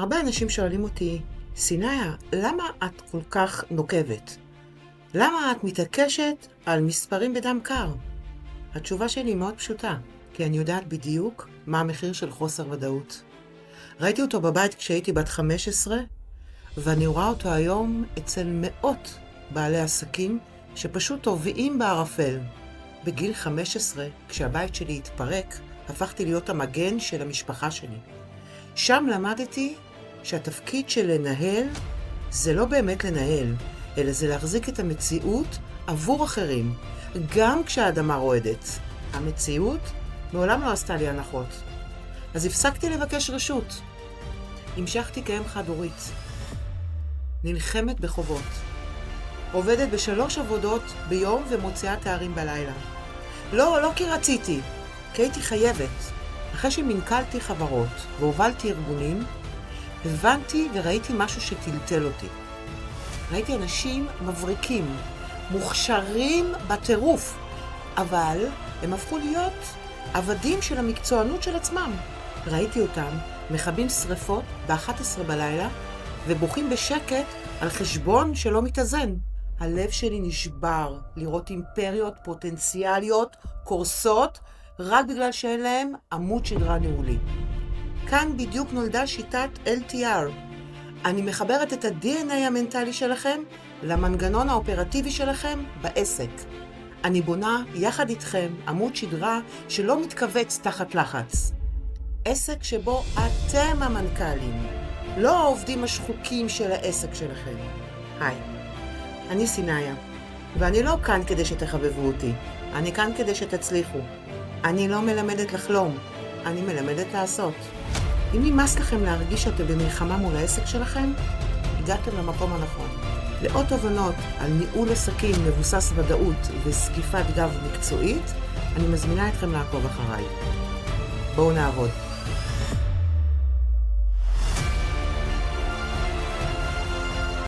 הרבה אנשים שואלים אותי, סיניה, למה את כל כך נוקבת? למה את מתעקשת על מספרים בדם קר? התשובה שלי היא מאוד פשוטה, כי אני יודעת בדיוק מה המחיר של חוסר ודאות. ראיתי אותו בבית כשהייתי בת 15, ואני רואה אותו היום אצל מאות בעלי עסקים שפשוט טובעים בערפל. בגיל 15, כשהבית שלי התפרק, הפכתי להיות המגן של המשפחה שלי. שם למדתי שהתפקיד של לנהל זה לא באמת לנהל, אלא זה להחזיק את המציאות עבור אחרים, גם כשהאדמה רועדת. המציאות מעולם לא עשתה לי הנחות. אז הפסקתי לבקש רשות. המשכתי כאם חד-הורית. נלחמת בחובות. עובדת ב3 עבודות ביום ומוציאה תארים בלילה. לא כי רציתי, כי הייתי חייבת. אחרי שמנכלתי חברות והובלתי ארגונים, הבנתי וראיתי משהו שטלטל אותי. ראיתי אנשים מבריקים, מוכשרים בטירוף, אבל הם הפכו להיות עבדים של המקצוענות של עצמם. ראיתי אותם מכבים שריפות ב-11 בלילה ובוכים בשקט על חשבון שלא מתאזן. הלב שלי נשבר לראות אימפריות פוטנציאליות קורסות רק בגלל שאין להם עמוד שדרה ניהולי. כאן בדיוק נולדה שיטת LTR. אני מחברת את ה-DNA המנטלי שלכם למנגנון האופרטיבי שלכם בעסק. אני בונה יחד איתכם עמוד שדרה שלא מתכווץ תחת לחץ. עסק שבו אתם המנכ"לים, לא העובדים השחוקים של העסק שלכם. היי, אני סיניה, ואני לא כאן כדי שתחבבו אותי, אני כאן כדי שתצליחו. אני לא מלמדת לחלום, אני מלמדת לעשות. אם נמאס לכם להרגיש שאתם במלחמה מול העסק שלכם, הגעתם למקום הנכון. לעוד תובנות על ניהול עסקים מבוסס ודאות וסקיפת גב מקצועית, אני מזמינה אתכם לעקוב אחריי. בואו נעבוד.